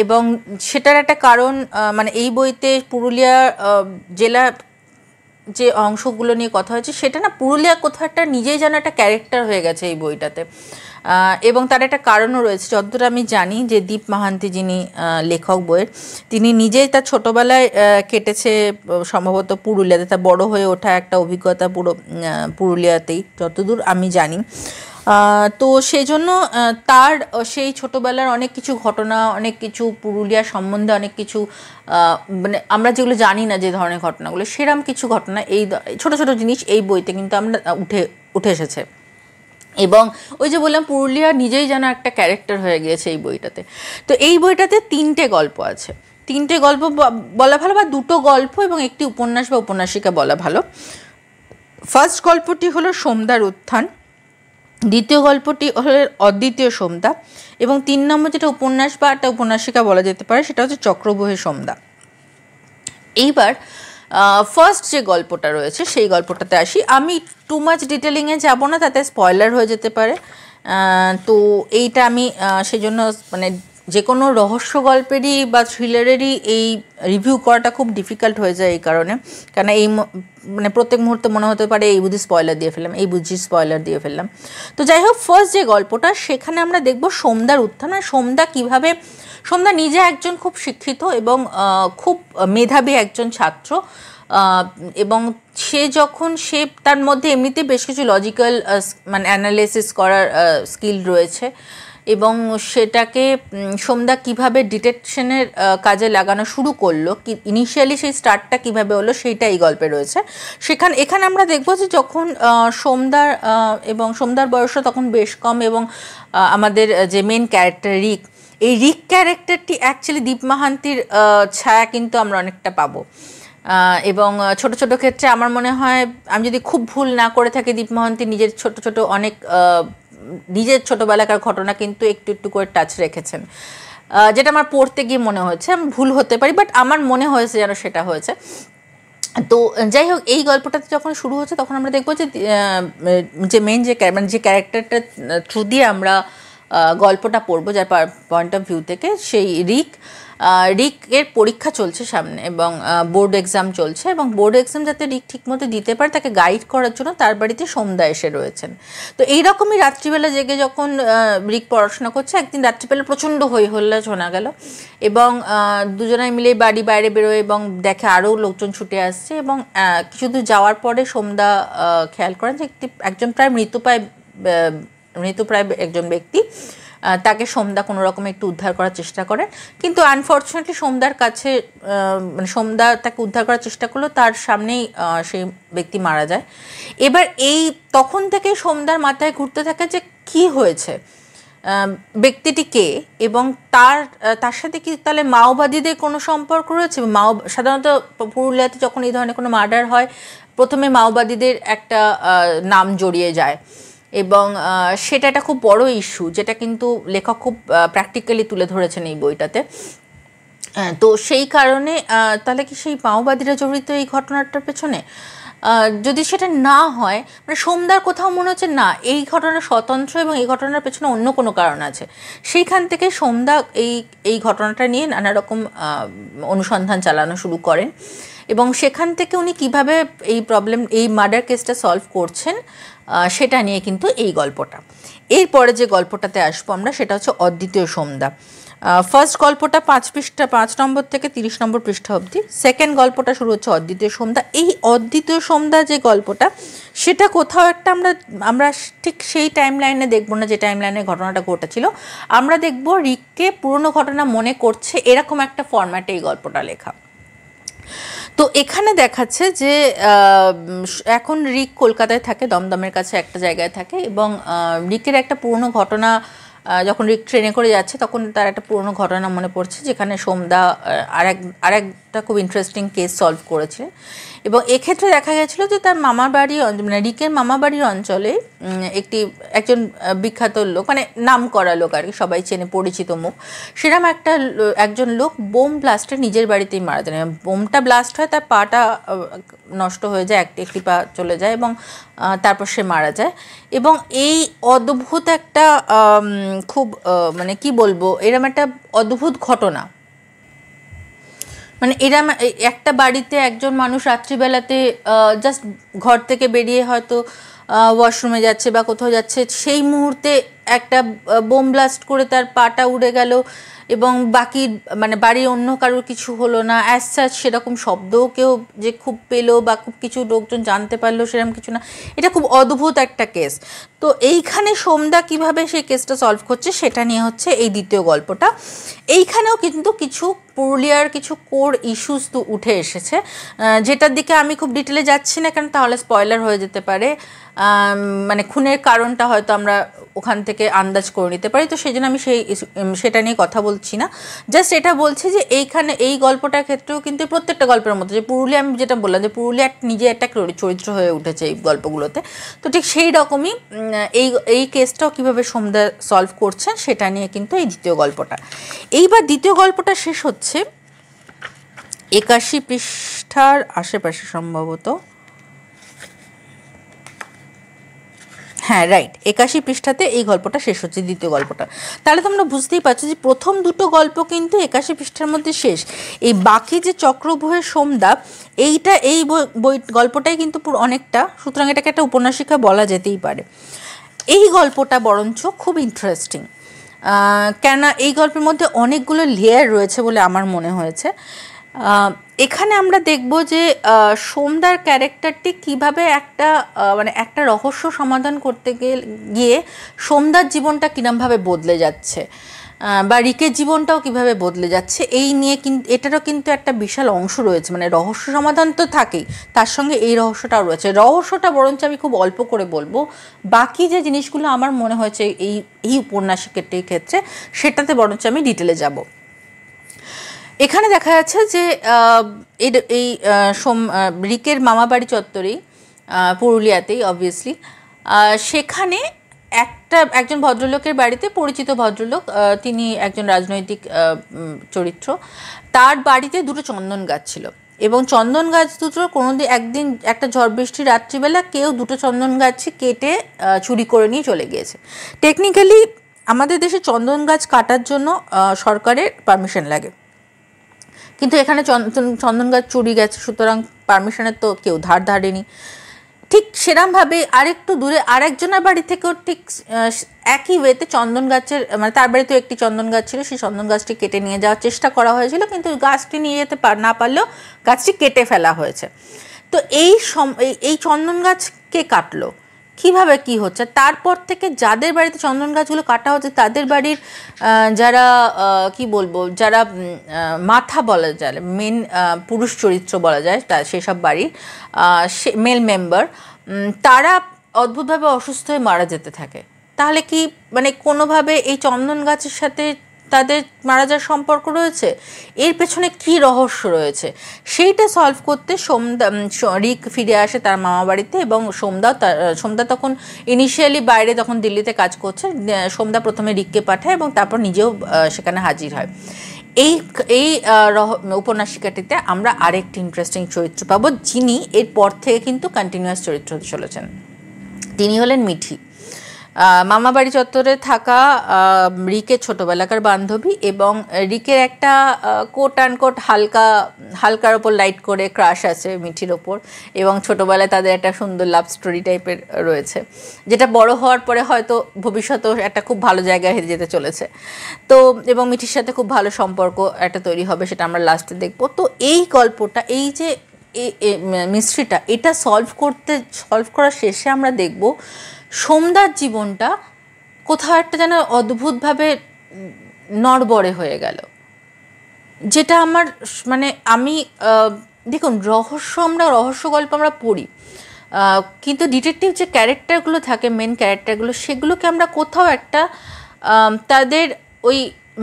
এবং সেটার একটা কারণ, মানে এই বইতে পুরুলিয়া জেলা যে অংশগুলো নিয়ে কথা হয়েছে, সেটা না পুরুলিয়া কোথাও একটা নিজেই যেন একটা ক্যারেক্টার হয়ে গেছে এই বইটাতে। এবং তার একটা কারণও রয়েছে, যতদূর আমি জানি যে দীপ মাহান্তি যিনি লেখক বইয়ের, তিনি নিজেই তার ছোটোবেলায় কেটেছে সম্ভবত পুরুলিয়াতে, তার বড় হয়ে ওঠা একটা অভিজ্ঞতা পুরো পুরুলিয়াতেই যতদূর আমি জানি। তো সেই জন্য তার সেই ছোটোবেলার অনেক কিছু ঘটনা, অনেক কিছু পুরুলিয়া সম্বন্ধে অনেক কিছু, মানে আমরা যেগুলো জানি না যে ধরনের ঘটনাগুলো, সেরকম কিছু ঘটনা এই ছোটো ছোটো জিনিস এই বইতে কিন্তু আমরা উঠে এসেছে। এবং ওই যে বললাম পুরুলিয়া নিজেই যেন একটা ক্যারেক্টার হয়ে গিয়েছে এই বইটাতে। তো এই বইটাতে 3টে গল্প আছে। 3টে গল্প বলা ভালো, বা 2টো গল্প এবং একটি উপন্যাস বা উপন্যাসিকা বলা ভালো। ফার্স্ট গল্পটি হলো সোমদার উত্থান, দ্বিতীয় গল্পটি হলো অদ্বিতীয় সোমদা, এবং 3 নম্বর যেটা উপন্যাস বা একটা উপন্যাসিকা বলা যেতে পারে সেটা হচ্ছে চক্রবহে সোমদা। এইবার ফার্স্ট যে গল্পটা রয়েছে সেই গল্পটাতে আসি। আমি টু মাচ ডিটেলিংয়ে যাব না, তাতে স্পয়লার হয়ে যেতে পারে। তো এইটা আমি সেই জন্য মানে যে কোনো রহস্য গল্পেরই বা থ্রিলারেরই এই রিভিউ করাটা খুব ডিফিকাল্ট হয়ে যায় এই কারণে, কেন এই মানে প্রত্যেক মুহূর্তে মনে হতে পারে এই বুঝি স্পয়লার দিয়ে ফেললাম, এই বুঝি স্পয়লার দিয়ে ফেললাম। তো যাই হোক, ফার্স্ট যে গল্পটা সেখানে আমরা দেখব সোমদার উত্থান। আর সোমদা কীভাবে, সোমদা নিজে একজন খুব শিক্ষিত এবং খুব মেধাবী একজন ছাত্র, এবং সে তার মধ্যে এমনিতে বেশ কিছু লজিক্যাল মানে অ্যানালাইসিস করার স্কিল রয়েছে, এবং সেটাকে সোমদা কিভাবে ডিটেকশনের কাজে লাগানো শুরু করলো, কি ইনিশিয়ালি সেই স্টার্টটা কিভাবে হলো, সেইটা এই গল্পে রয়েছে। এখানে আমরা দেখব যে যখন সোমদার বয়সও তখন বেশ কম, এবং আমাদের যে মেন ক্যারেক্টার এই রিক ক্যারেক্টারটি অ্যাকচুয়ালি দীপ মাহান্তির ছায়া কিন্তু আমরা অনেকটা পাবো। এবং ছোট ছোট ক্ষেত্রে আমার মনে হয়, আমি যদি খুব ভুল না করে থাকি, দীপ মাহান্তি নিজের ছোট অনেক নিজের ছোটোবেলাকার ঘটনা কিন্তু একটু একটু করে টাচ রেখেছেন, যেটা আমার পড়তে গিয়ে মনে হয়েছে। আমি ভুল হতে পারি, বাট আমার মনে হয়েছে যেন সেটা হয়েছে। তো যাই হোক, এই গল্পটাতে যখন শুরু হচ্ছে তখন আমরা দেখবো যে মেন যে ক্যারেক্টারটা থ্রু দিয়ে আমরা গল্পটা পড়বো, যার পয়েন্ট অফ ভিউ থেকে, সেই রিকের পরীক্ষা চলছে সামনে, এবং বোর্ড এক্সাম চলছে, এবং বোর্ড এক্সাম যাতে রিক ঠিকমতো দিতে পারে তাকে গাইড করার জন্য তার বাড়িতে সোমদা এসে রয়েছেন। তো এইরকমই রাত্রিবেলা জেগে যখন রিক পড়াশোনা করছে, একদিন রাত্রিবেলা প্রচণ্ড হই হল্লা শোনা গেল, এবং দুজনে মিলে বাড়ি বাইরে বেরোয় এবং দেখে আরও লোকজন ছুটে আসছে, এবং কিছু দূর যাওয়ার পরে সোমদা খেয়াল করেন যে একজন প্রায় মৃতপ্রায় একজন ব্যক্তি, তাকে সোমদা কোনো রকমে একটু উদ্ধার করার চেষ্টা করেন, কিন্তু আনফর্চুনেটলি সোমদার কাছে মানে সোমদা তাকে উদ্ধার করার চেষ্টা করলো, তার সামনেই সেই ব্যক্তি মারা যায়। এবার তখন থেকে সোমদার মাথায় ঘুরতে থাকে যে কি হয়েছে, ব্যক্তিটি কে, এবং তার সাথে কি তাহলে মাওবাদীদের কোনো সম্পর্ক রয়েছে। সাধারণত পুরুলিয়াতে যখন এই ধরনের কোনো মার্ডার হয়, প্রথমে মাওবাদীদের একটা নাম জড়িয়ে যায়, এবং সেটা একটা খুব বড় ইস্যু, যেটা কিন্তু লেখক খুব প্র্যাকটিক্যালি তুলে ধরেছেন এই বইটাতে। তো সেই কারণে তাহলে কি সেই মাওবাদীরা জড়িত এই ঘটনাটার পেছনে? যদি সেটা না হয়, মানে সোমদার কোথাও মনে হচ্ছে না এই ঘটনা স্বতন্ত্র এবং এই ঘটনার পেছনে অন্য কোনো কারণ আছে। সেইখান থেকে সোমদা এই ঘটনাটা নিয়ে নানা রকম অনুসন্ধান চালানো শুরু করেন, এবং সেখান থেকে উনি কিভাবে এই মার্ডার কেসটা সলভ করছেন সেটা নিয়ে কিন্তু এই গল্পটা। এরপরে যে গল্পটাতে আসবো আমরা, সেটা হচ্ছে অদ্বিতীয় সোমদা। ফার্স্ট গল্পটা 5 নম্বর থেকে 30 নম্বর পৃষ্ঠা অবধি, সেকেন্ড গল্পটা শুরু হচ্ছে অদ্বিতীয় সোমদা। এই অদ্বিতীয় সোমদা যে গল্পটা, সেটা কোথাও একটা আমরা ঠিক সেই টাইম লাইনে দেখবো না যে টাইম লাইনে ঘটনাটা ঘটেছিল, আমরা দেখবো রিককে পুরনো ঘটনা মনে করছে, এরকম একটা ফরম্যাটে এই গল্পটা লেখা। তো এখানে দেখাচ্ছে যে এখন রিক কলকাতায় থাকে, দমদমের কাছে একটা জায়গায় থাকে, এবং রিকের একটা পুরনো ঘটনা যখন রিক ট্রেনে করে যাচ্ছে তখন তার একটা পুরনো ঘটনা মনে পড়ছে, যেখানে সোমদা আরেকটা খুব ইন্টারেস্টিং কেস সলভ করেছে। এবং এক্ষেত্রে দেখা গেছিলো যে তার মামার বাড়ি, মানে রিকের মামা বাড়ির অঞ্চলে একজন বিখ্যাত লোক, মানে নাম করা লোক আর কি, সবাই চেনে, পরিচিত মুখ, সেরকম একজন লোক বোম ব্লাস্টে নিজের বাড়িতেই মারা যায়। বোমটা ব্লাস্ট হয়, তার পাটা নষ্ট হয়ে যায়, একটি পা চলে যায় এবং তারপর সে মারা যায়। এবং এই অদ্ভুত একটা খুব মানে কি বলবো, এরম একটা অদ্ভুত ঘটনা, মানে এরম একটা বাড়িতে একজন মানুষ রাত্রিবেলাতে জাস্ট ঘর থেকে বেরিয়ে হয়তো ওয়াশরুমে যাচ্ছে বা কোথাও যাচ্ছে, সেই মুহূর্তে একটা বোম ব্লাস্ট করে তার পাটা উড়ে গেল এবং বাকি মানে বাড়ির অন্য কারোর কিছু হলো না, অ্যাজ সাচ সেরকম শব্দও কেউ যে খুব পেলো বা খুব কিছু লোকজন জানতে পারলো সেরকম কিছু না। এটা খুব অদ্ভুত একটা কেস। তো এইখানে সোমদা কিভাবে সেই কেসটা সলভ করছে সেটা নিয়ে হচ্ছে এই দ্বিতীয় গল্পটা। এইখানেও কিন্তু কিছু পুরুলিয়ার কিছু কোর ইস্যুস তো উঠে এসেছে, যেটার দিকে আমি খুব ডিটেলে যাচ্ছি না, কারণ তাহলে স্পয়লার হয়ে যেতে পারে। মানে খুনের কারণটা হয়তো আমরা ওখান থেকে আন্দাজ করে নিতে পারি, তো সেই জন্য আমি সেটা নিয়ে কথা বলছি না। জাস্ট এটা বলছি যে এইখানে এই গল্পটার ক্ষেত্রেও কিন্তু প্রত্যেকটা গল্পের মতো যে পুরুলিয়া, আমি যেটা বললাম যে পুরুলিয়া নিজে একটা চরিত্র হয়ে উঠেছে এই গল্পগুলোতে, তো ঠিক সেই রকমই এই কেসটাও কীভাবে সোমদা সলভ করছেন সেটা নিয়ে কিন্তু এই দ্বিতীয় গল্পটা। এইবার দ্বিতীয় গল্পটা শেষ হচ্ছে 81 পৃষ্ঠার আশেপাশে সম্ভবত, হ্যাঁ রাইট, 81 পৃষ্ঠাতে এই গল্পটা শেষ হচ্ছে, দ্বিতীয় গল্পটা। তাহলে তোমরা বুঝতেই পারছো যে প্রথম দুটো গল্প কিন্তু 81 পৃষ্ঠার মধ্যে শেষ। এই বাকি যে চক্রব্যূহের সোমদা, এই গল্পটাই কিন্তু পুরো অনেকটা, সুতরাং এটাকে একটা উপন্যাসিকা বলা যেতেই পারে। এই গল্পটা বরঞ্চ খুব ইন্টারেস্টিং, কেননা এই গল্পের মধ্যে অনেকগুলো লেয়ার রয়েছে বলে আমার মনে হয়েছে। এখানে আমরা দেখব যে সোমদার ক্যারেক্টারটি কিভাবে মানে একটা রহস্য সমাধান করতে গিয়ে সোমদার জীবনটা কিরমভাবে বদলে যাচ্ছে, বা রিকের জীবনটাও কিভাবে বদলে যাচ্ছে, এই নিয়ে কিন্তু এটারও কিন্তু একটা বিশাল অংশ রয়েছে। মানে রহস্য সমাধান তো থাকেই, তার সঙ্গে এই রহস্যটাও রয়েছে। রহস্যটা বরঞ্চ আমি খুব অল্প করে বলবো, বাকি যে জিনিসগুলো আমার মনে হয়েছে এই উপন্যাসিকের ক্ষেত্রে সেটাতে বরঞ্চ আমি ডিটেলে যাব। এখানে দেখা যাচ্ছে যে এই রিকের মামাবাড়ি চত্বরেই, পুরুলিয়াতেই অবভিয়াসলি, সেখানে একজন ভদ্রলোকের বাড়িতে, পরিচিত ভদ্রলোক, তিনি একজন রাজনৈতিক চরিত্র, তার বাড়িতে দুটো চন্দন গাছ ছিল এবং চন্দন গাছ দুটো একদিন একটা ঝড় বৃষ্টির রাত্রিবেলা কেউ দুটো চন্দন গাছ কেটে চুরি করে নিয়ে চলে গিয়েছে। টেকনিক্যালি আমাদের দেশে চন্দন গাছ কাটার জন্য সরকারের পারমিশন লাগে, কিন্তু এখানে চন্দন গাছ চুরি গেছে, সুতরাং পারমিশনের তো কেউ ধারেনি। ঠিক সেরমভাবে আরেকটু দূরে আরেকজনের বাড়ি থেকেও ঠিক একই ওয়েতে চন্দন গাছের, মানে তার বাড়িতেও একটি চন্দন গাছ ছিল, সেই চন্দন গাছটি কেটে নিয়ে যাওয়ার চেষ্টা করা হয়েছিল, কিন্তু গাছটি নিয়ে যেতে না পারলেও গাছটি কেটে ফেলা হয়েছে। তো এই চন্দন গাছ কে কাটলো, কিভাবে কি হচ্ছে, তারপর থেকে যাদের বাড়িতে চন্দন গাছগুলো কাটা হচ্ছে তাদের বাড়ির যারা কি বলবো, যারা মাথা বলা যায়, মেন পুরুষ চরিত্র বলা যায়, সেসব বাড়ির মেল মেম্বার, তারা অদ্ভুতভাবে অসুস্থ হয়ে মারা যেতে থাকে। তাহলে কি মানে কোনোভাবে এই চন্দন গাছের সাথে তাদের মারা যাওয়ার সম্পর্ক রয়েছে, এর পেছনে কি রহস্য রয়েছে, সেইটা সলভ করতে রিক ফিরে আসে তার মামা বাড়িতে। এবং সোমদা তখন ইনিশিয়ালি বাইরে, তখন দিল্লিতে কাজ করছে, সোমদা প্রথমে রিককে পাঠায় এবং তারপর নিজেও সেখানে হাজির হয়। এই উপন্যাসিকাটিতে আমরা আরেকটি ইন্টারেস্টিং চরিত্র পাবো, যিনি এরপর থেকে কিন্তু কন্টিনিউয়াস চরিত্র হতে চলেছেন। তিনি হলেন মিঠি, মামাবাড়ি চত্বরে থাকা রিকের ছোটোবেলাকার বান্ধবী, এবং রিকের একটা কোট অ্যান্ড হালকার ওপর লাইট করে ক্রাশ আছে মিঠির ওপর, এবং ছোটোবেলায় তাদের একটা সুন্দর লাভ স্টোরি টাইপের রয়েছে, যেটা বড় হওয়ার পরে হয়তো ভবিষ্যতেও একটা খুব ভালো জায়গায় হেরে যেতে চলেছে। তো এবং মিঠির সাথে খুব ভালো সম্পর্ক একটা তৈরি হবে, সেটা আমরা লাস্টে দেখবো। তো এই গল্পটা, এই যে মিস্ট্রিটা, এটা সলভ করার শেষে আমরা দেখব সোমদার জীবনটা কোথাও একটা যেন অদ্ভুতভাবে নড়বড়ে হয়ে গেল, যেটা আমার মানে দেখুন, রহস্য গল্প আমরা পড়ি, কিন্তু ডিটেকটিভ যে ক্যারেক্টারগুলো থাকে, মেন ক্যারেক্টারগুলো, সেগুলোকে আমরা কোথাও একটা তাদের ওই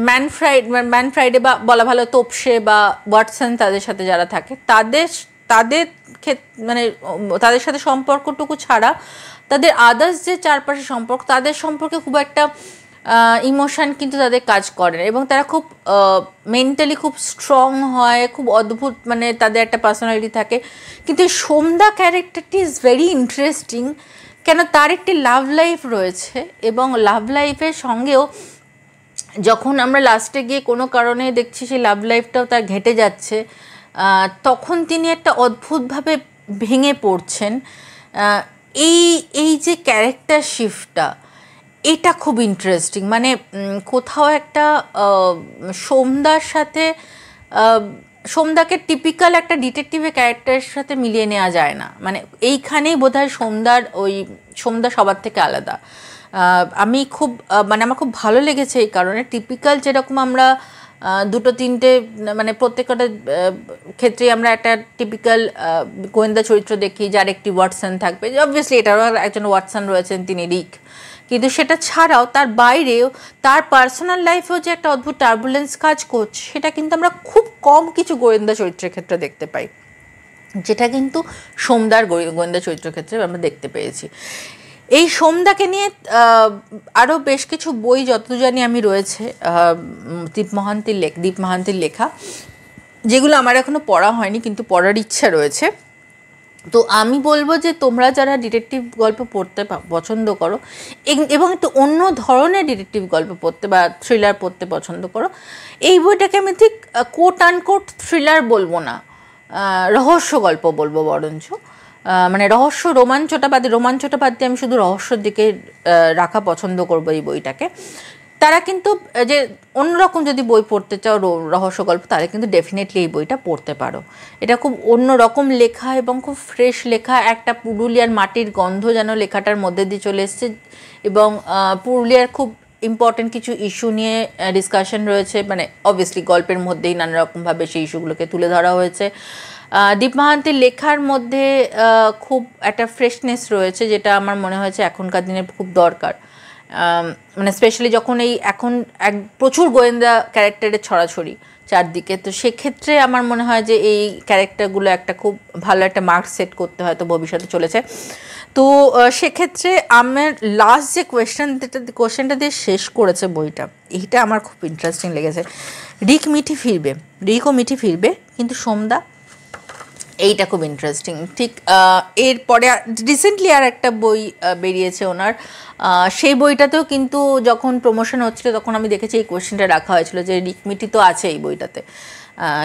ম্যান ফ্রাইডে বা বলা ভালো তোপসে বা ওয়াটসন তাদের সাথে যারা থাকে তাদের মানে তাদের সাথে সম্পর্কটুকু ছাড়া তাদের আদার্স যে চারপাশে সম্পর্ক তাদের সম্পর্কে খুব একটা ইমোশন কিন্তু তাদের কাজ করে না, এবং তারা খুব মেন্টালি খুব স্ট্রং হয়, খুব অদ্ভুত মানে তাদের একটা পার্সোনালিটি থাকে। কিন্তু এই সোমদা ক্যারেক্টারটি ইজ ভেরি ইন্টারেস্টিং, কেন তার একটি লাভ লাইফ রয়েছে, এবং লাভ লাইফের সঙ্গেও যখন আমরা লাস্টে গিয়ে কোনো কারণে দেখছি সেই লাভ লাইফটাও তার ঘেটে যাচ্ছে, তখন তিনি একটা অদ্ভুতভাবে ভেঙে পড়ছেন। এই যে ক্যারেক্টার শিফটটা, এটা খুব ইন্টারেস্টিং। মানে কোথাও একটা সোমদার সাথে সোমদাকে টিপিক্যাল একটা ডিটেকটিভের ক্যারেক্টারের সাথে মিলিয়ে নেওয়া যায় না। মানে এইখানেই বোধহয় সোমদা সবার থেকে আলাদা। আমি খুব মানে আমার খুব ভালো লেগেছে এই কারণে। টিপিক্যাল যেরকম আমরা দুটো তিনটে মানে প্রত্যেকটা ক্ষেত্রে আমরা একটা টিপিক্যাল গোয়েন্দা চরিত্র দেখি যার একটি ওয়াটসন থাকবে, অবভিয়াসলি এটারও একজন ওয়াটসন রয়েছেন, তিনি রিক। কিন্তু সেটা ছাড়াও তার বাইরেও তার পার্সোনাল লাইফেও যে একটা অদ্ভুত টার্বুলেন্স কাজ করছে, সেটা কিন্তু আমরা খুব কম কিছু গোয়েন্দা চরিত্রের ক্ষেত্রে দেখতে পাই, যেটা কিন্তু সোমদার গোয়েন্দা চরিত্রের ক্ষেত্রে আমরা দেখতে পেয়েছি। এই সোমদাকে নিয়ে আরও বেশ কিছু বই যতদূর জানি আমি রয়েছে দীপ মহান্তির লেখা, যেগুলো আমার এখনও পড়া হয়নি কিন্তু পড়ার ইচ্ছা রয়েছে। তো আমি বলবো যে তোমরা যারা ডিটেকটিভ গল্প পড়তে পছন্দ করো এবং একটু অন্য ধরনের ডিটেকটিভ গল্প পড়তে বা থ্রিলার পড়তে পছন্দ করো, এই বইটাকে আমি ঠিক কোট আনকোট থ্রিলার বলবো না, রহস্য গল্প বলবো বরঞ্চ। মানে রোমাঞ্চটা বাদ দিয়ে আমি শুধু রহস্যর দিকে রাখা পছন্দ করবো এই বইটাকে। তারা কিন্তু যে অন্যরকম যদি বই পড়তে চাও রহস্য গল্প, তাহলে কিন্তু ডেফিনেটলি এই বইটা পড়তে পারো। এটা খুব অন্যরকম লেখা এবং খুব ফ্রেশ লেখা, একটা পুরুলিয়ার মাটির গন্ধ যেন লেখাটার মধ্যে দিয়ে চলে এসছে, এবং পুরুলিয়ার খুব ইম্পর্টেন্ট কিছু ইস্যু নিয়ে ডিসকাশন রয়েছে। মানে অবভিয়াসলি গল্পের মধ্যেই নানা রকমভাবে সেই ইস্যুগুলোকে তুলে ধরা হয়েছে। দীপ মহান্তির লেখার মধ্যে খুব একটা ফ্রেশনেস রয়েছে, যেটা আমার মনে হয়েছে এখনকার দিনে খুব দরকার। মানে স্পেশালি যখন এখন প্রচুর গোয়েন্দা ক্যারেক্টারের ছড়াছড়ি চারদিকে, তো সেক্ষেত্রে আমার মনে হয় যে এই ক্যারেক্টারগুলো একটা খুব ভালো একটা মার্ক সেট করতে হয়তো ভবিষ্যতে চলেছে। তো সেক্ষেত্রে আমার লাস্ট যে কোয়েশ্চেনটা দিয়ে শেষ করেছে বইটা, এইটা আমার খুব ইন্টারেস্টিং লেগেছে। রিকও মিঠি ফিরবে কিন্তু সোমদা, এইটা খুব ইন্টারেস্টিং। ঠিক এরপরে রিসেন্টলি আর একটা বই বেরিয়েছে ওনার, সেই বইটাতেও কিন্তু যখন প্রমোশন হচ্ছিল তখন আমি দেখেছি এই কোয়েশ্চেনটা রাখা হয়েছিল যে রিক মিঠি তো আছে এই বইটাতে,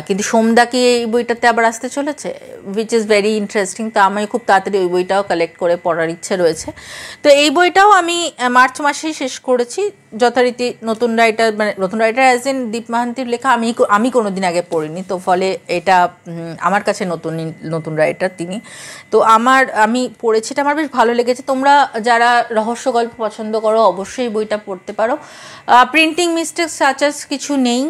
কিন্তু সোমদা কি এই বইটাতে আবার আসতে চলেছে, উইচ ইজ ভেরি ইন্টারেস্টিং। তো আমি খুব তাড়াতাড়ি ওই বইটাও কালেক্ট করে পড়ার ইচ্ছে রয়েছে। তো এই বইটাও আমি মার্চ মাসেই শেষ করেছি যথারীতি। নতুন রাইটার অ্যাজ ইন দীপ মহান্তির লেখা আমি কোনো দিন আগে পড়িনি, তো ফলে এটা আমার কাছে নতুন রাইটার তিনি। তো আমি পড়েছি, এটা আমার বেশ ভালো লেগেছে। তোমরা যারা রহস্য গল্প পছন্দ করো অবশ্যই বইটা পড়তে পারো। প্রিন্টিং মিস্টেক সাচাস কিছু নেই,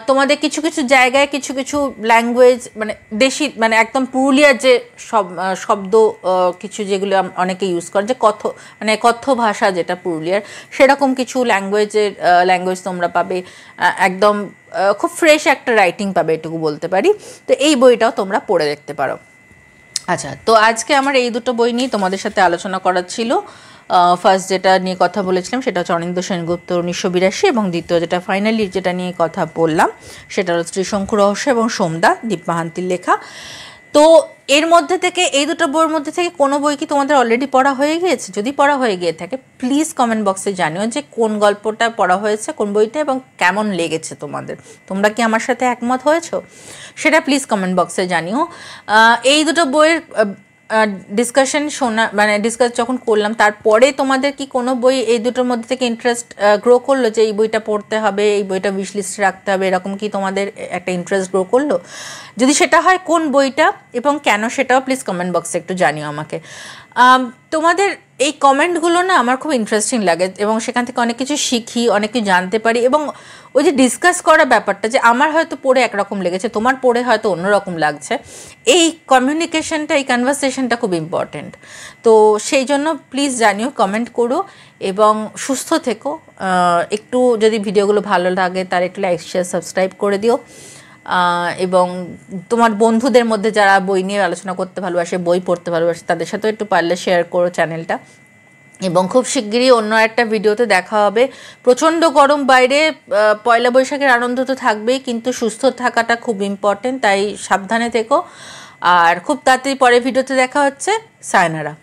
তোমাদের কিছু কিছু জায়গায় কিছু কিছু ল্যাঙ্গুয়েজ মানে দেশি মানে একদম পুরুলিয়ার যে শব্দ কিছু যেগুলো অনেকে ইউজ করে, যে কথ্য ভাষা যেটা পুরুলিয়ার, সেরকম কিছু ল্যাঙ্গুয়েজ তোমরা পাবে। একদম খুব ফ্রেশ একটা রাইটিং পাবে, এটুকু বলতে পারি। তো এই বইটাও তোমরা পড়ে দেখতে পারো। আচ্ছা, তো আজকে আমার এই দুটো বই নিয়ে তোমাদের সাথে আলোচনা করার ছিল। ফার্স্ট যেটা নিয়ে কথা বলেছিলাম সেটা হচ্ছে অনিন্দ্য সেনগুপ্ত 1982, এবং দ্বিতীয় যেটা ফাইনালি যেটা নিয়ে কথা বললাম সেটা হচ্ছে ত্রিশঙ্কু রহস্য এবং সোমদা দীপ মহান্তির লেখা। তো এর মধ্যে থেকে এই দুটো বইয়ের মধ্যে থেকে কোনো বই কি তোমাদের অলরেডি পড়া হয়ে গিয়েছে? যদি পড়া হয়ে গিয়ে থাকে প্লিজ কমেন্ট বক্সে জানিও যে কোন গল্পটা পড়া হয়েছে, কোন বইটা, এবং কেমন লেগেছে তোমাদের। তোমরা কি আমার সাথে একমত হয়েছো সেটা প্লিজ কমেন্ট বক্সে জানিও। এই দুটো বইয়ের ডিসকাস যখন করলাম, তারপরে তোমাদের কি কোনো বই এই দুটোর মধ্যে থেকে ইন্টারেস্ট গ্রো করলো যে এই বইটা পড়তে হবে, এই বইটা উইশ লিস্টে রাখতে হবে, এরকম কি তোমাদের একটা ইন্টারেস্ট গ্রো করলো? যদি সেটা হয় কোন বইটা এবং কেন, সেটাও প্লিজ কমেন্ট বক্সে একটু জানিও আমাকে। তোমাদের এই কমেন্টগুলো না আমার খুব ইন্টারেস্টিং লাগে এবং সেখান থেকে অনেক কিছু শিখি, অনেক কিছু জানতে পারি। এবং ওই যে ডিসকাস করা ব্যাপারটা, যে আমার হয়তো পড়ে একরকম লেগেছে, তোমার পড়ে হয়তো অন্যরকম লাগছে, এই কমিউনিকেশনটা, এই কনভারসেশনটা খুব ইম্পর্টেন্ট। তো সেই জন্য প্লিজ জানিও, কমেন্ট করো এবং সুস্থ থেকো। একটু যদি ভিডিওগুলো ভালো লাগে তার একটু লাইক, শেয়ার, সাবস্ক্রাইব করে দিও। এবং তোমার বন্ধুদের মধ্যে যারা বই নিয়ে আলোচনা করতে ভালোবাসে, বই পড়তে ভালোবাসে, তাদের সাথেও একটু পারলে শেয়ার করো চ্যানেলটা। এবং খুব শিগগিরই অন্য একটা ভিডিওতে দেখা হবে। প্রচণ্ড গরম বাইরে, পয়লা বৈশাখের আনন্দ তো থাকবেই, কিন্তু সুস্থ থাকাটা খুব ইম্পর্টেন্ট, তাই সাবধানে থেকো। আর খুব তাড়াতাড়ি পরের ভিডিওতে দেখা হচ্ছে। সায়নারা।